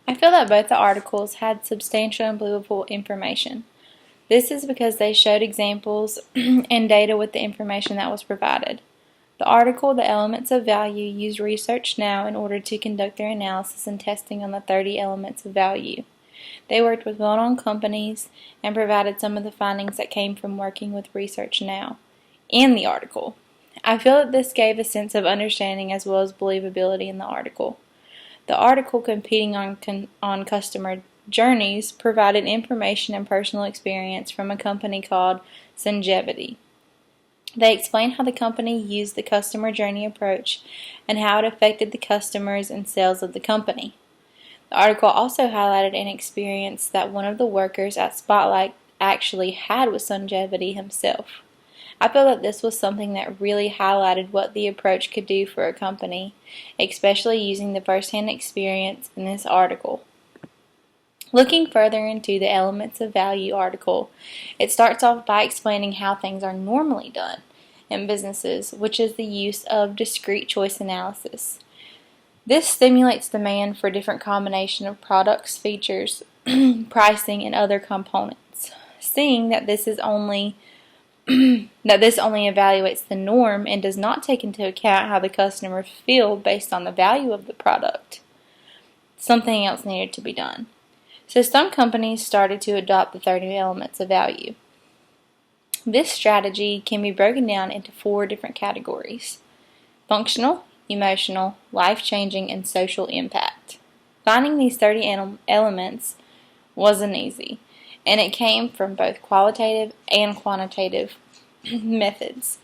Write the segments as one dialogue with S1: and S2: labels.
S1: I feel that both the articles had substantial and believable information. This is because they showed examples and data with the information that was provided. The article, The Elements of Value, used Research Now in order to conduct their analysis and testing on the 30 elements of value. They worked with well-known companies and provided some of the findings that came from working with Research Now in the article. I feel that this gave a sense of understanding as well as believability in the article. The article, Competing on Customer Journeys, provided information and personal experience from a company called Sungevity. They explained how the company used the customer journey approach and how it affected the customers and sales of the company. The article also highlighted an experience that one of the workers at Spotlight actually had with Sungevity himself. I feel that this was something that really highlighted what the approach could do for a company, especially using the first-hand experience in this article. Looking further into the Elements of Value article, it starts off by explaining how things are normally done in businesses, which is the use of discrete choice analysis. This stimulates demand for different combination of products, features, pricing, and other components. Seeing that this only evaluates the norm and does not take into account how the customer feels based on the value of the product, something else needed to be done. So some companies started to adopt the 30 elements of value. This strategy can be broken down into 4 different categories: functional, emotional, life-changing, and social impact. Finding these 30 elements wasn't easy, and it came from both qualitative and quantitative methods.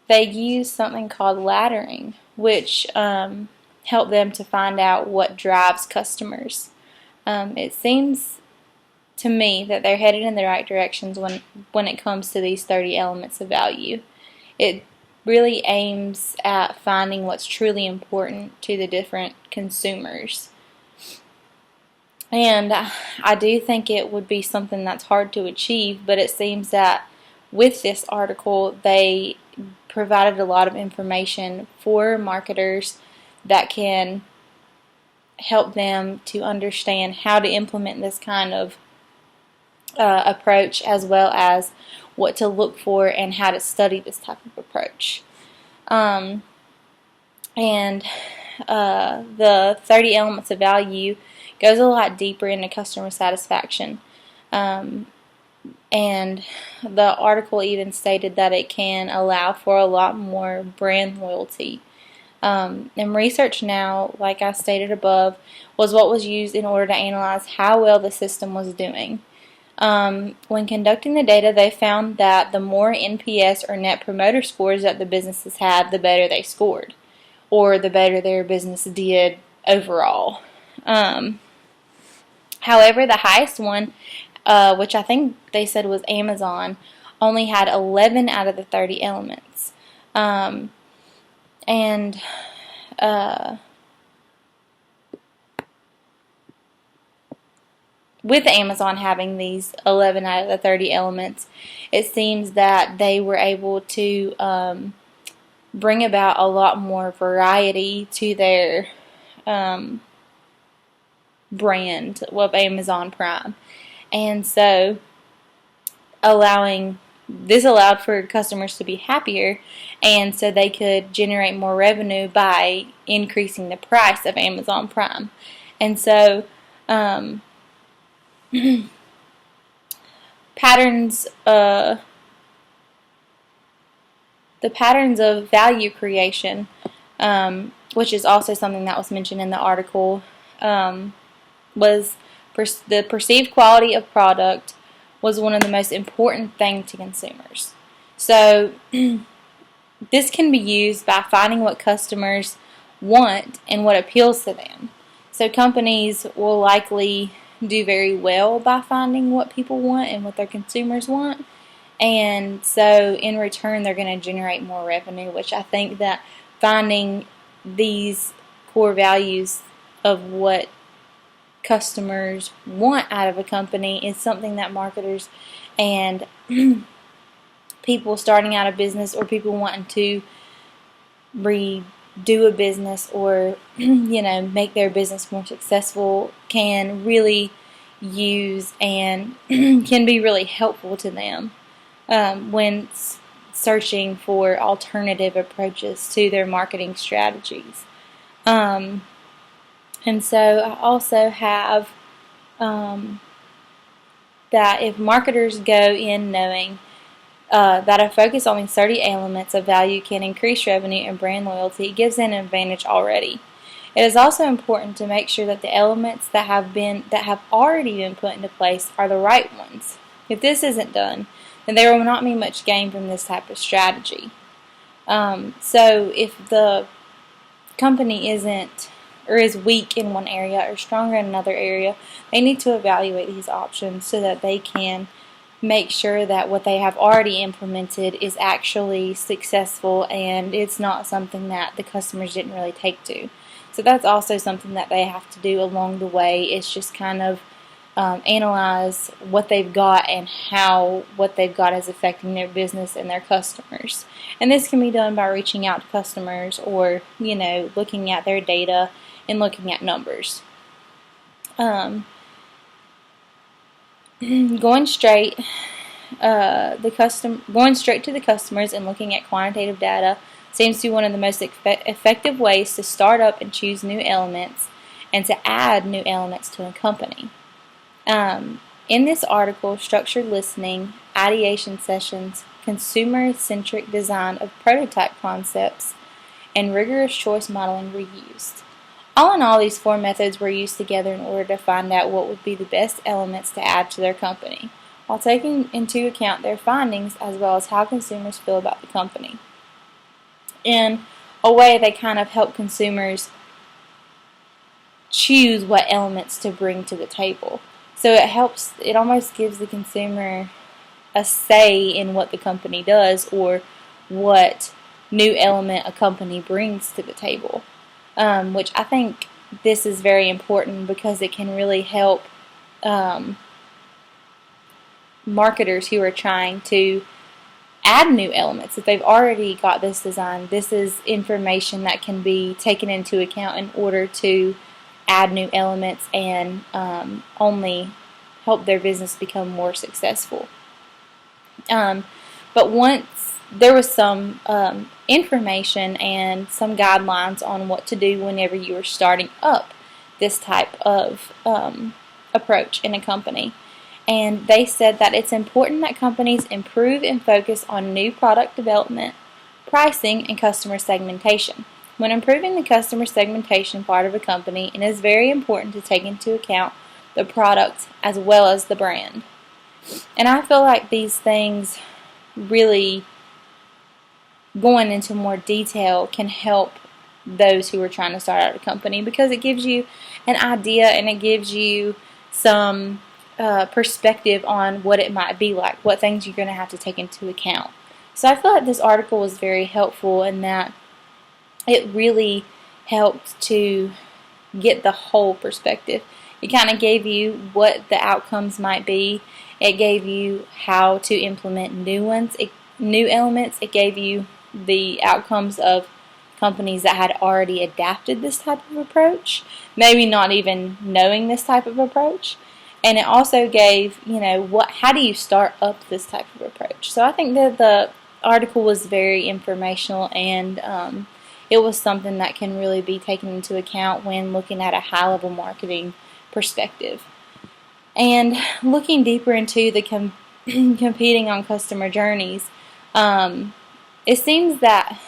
S1: They used something called laddering, which helped them to find out what drives customers. It seems to me that they're headed in the right directions when it comes to these 30 elements of value. It really aims at finding what's truly important to the different consumers. And I do think it would be something that's hard to achieve, but it seems that with this article, they provided a lot of information for marketers that can help them to understand how to implement this kind of approach, as well as what to look for and how to study this type of approach. The 30 elements of value goes a lot deeper into customer satisfaction. And the article even stated that it can allow for a lot more brand loyalty. And Research Now, like I stated above, was what was used in order to analyze how well the system was doing. When conducting the data, they found that the more NPS or Net Promoter Scores that the businesses had, the better they scored, or the better their business did overall. However, the highest one, which I think they said was Amazon, only had 11 out of the 30 elements. With Amazon having these 11 out of the 30 elements, it seems that they were able to bring about a lot more variety to their brand of Amazon Prime. And so this allowed for customers to be happier, and so they could generate more revenue by increasing the price of Amazon Prime. And so the patterns of value creation, which is also something that was mentioned in the article, was the perceived quality of product was one of the most important things to consumers. So this can be used by finding what customers want and what appeals to them. So companies will likely do very well by finding what people want and what their consumers want, and so in return they're going to generate more revenue, which I think that finding these core values of what customers want out of a company is something that marketers and people starting out a business or people wanting to do a business or make their business more successful can really use and can be really helpful to them when searching for alternative approaches to their marketing strategies. And so I also have that if marketers go in knowing that a focus on these 30 elements of value can increase revenue and brand loyalty, it gives an advantage already. It is also important to make sure that the elements that have already been put into place are the right ones. If this isn't done, then there will not be much gain from this type of strategy. So if the company isn't or is weak in one area or stronger in another area, they need to evaluate these options so that they can make sure that what they have already implemented is actually successful and it's not something that the customers didn't really take to. So that's also something that they have to do along the way. It's just kind of analyze what they've got and how what they've got is affecting their business and their customers. And this can be done by reaching out to customers or, looking at their data and looking at numbers. Going straight to the customers and looking at quantitative data seems to be one of the most effective ways to start up and choose new elements and to add new elements to a company. In this article, structured listening, ideation sessions, consumer-centric design of prototype concepts, and rigorous choice modeling were used. All in all, these 4 methods were used together in order to find out what would be the best elements to add to their company, while taking into account their findings as well as how consumers feel about the company. In a way, they kind of help consumers choose what elements to bring to the table. So it almost gives the consumer a say in what the company does or what new element a company brings to the table. Which I think this is very important because it can really help marketers who are trying to add new elements. If they've already got this design, this is information that can be taken into account in order to add new elements and only help their business become more successful. But once there was some information and some guidelines on what to do whenever you are starting up this type of approach in a company. And they said that it's important that companies improve and focus on new product development, pricing, and customer segmentation. When improving the customer segmentation part of a company, it is very important to take into account the product as well as the brand. And I feel like these things really going into more detail can help those who are trying to start out a company because it gives you an idea and it gives you some perspective on what it might be like, what things you're going to have to take into account. So I feel like this article was very helpful in that it really helped to get the whole perspective. It kind of gave you what the outcomes might be. It gave you how to implement new elements. It gave you the outcomes of companies that had already adapted this type of approach, maybe not even knowing this type of approach. And it also gave, how do you start up this type of approach? So I think that the article was very informational and it was something that can really be taken into account when looking at a high-level marketing perspective. And looking deeper into the competing on customer journeys, it seems that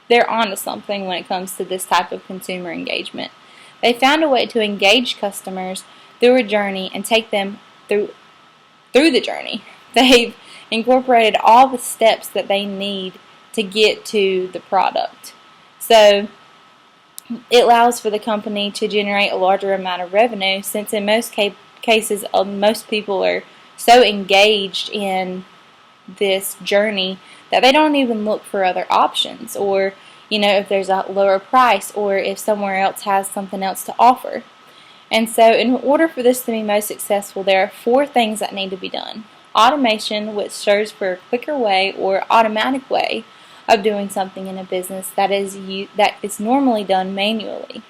S1: they're onto something when it comes to this type of consumer engagement. They found a way to engage customers through a journey and take them through the journey. They've incorporated all the steps that they need to get to the product. So it allows for the company to generate a larger amount of revenue since in most cases most people are so engaged in this journey that they don't even look for other options or if there's a lower price or if somewhere else has something else to offer. And so in order for this to be most successful, there are 4 things that need to be done. Automation, which serves for a quicker way or automatic way of doing something in a business that is normally done manually.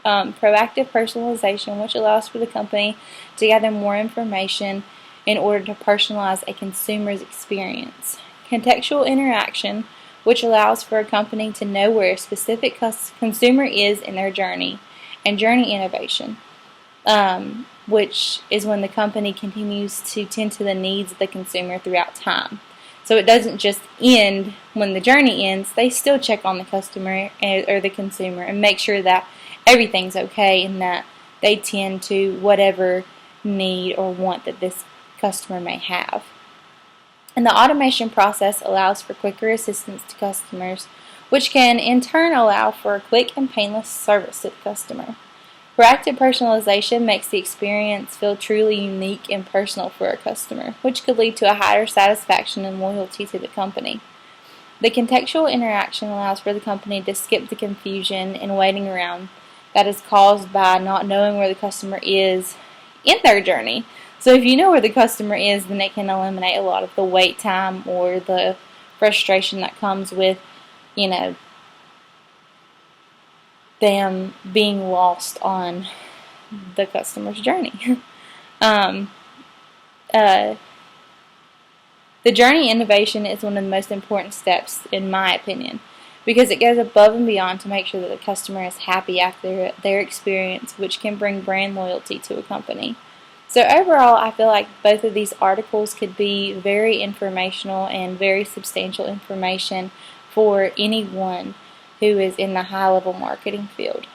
S1: Proactive personalization, which allows for the company to gather more information in order to personalize a consumer's experience. Contextual interaction, which allows for a company to know where a specific consumer is in their journey. And journey innovation, which is when the company continues to tend to the needs of the consumer throughout time. So it doesn't just end when the journey ends. They still check on the customer or the consumer and make sure that everything's okay and that they tend to whatever need or want that this customer may have. And the automation process allows for quicker assistance to customers, which can in turn allow for a quick and painless service to the customer. Proactive personalization makes the experience feel truly unique and personal for a customer, which could lead to a higher satisfaction and loyalty to the company. The contextual interaction allows for the company to skip the confusion and waiting around that is caused by not knowing where the customer is in their journey. So if you know where the customer is, then it can eliminate a lot of the wait time or the frustration that comes with, them being lost on the customer's journey. The journey innovation is one of the most important steps, in my opinion, because it goes above and beyond to make sure that the customer is happy after their experience, which can bring brand loyalty to a company. So overall, I feel like both of these articles could be very informational and very substantial information for anyone who is in the high-level marketing field.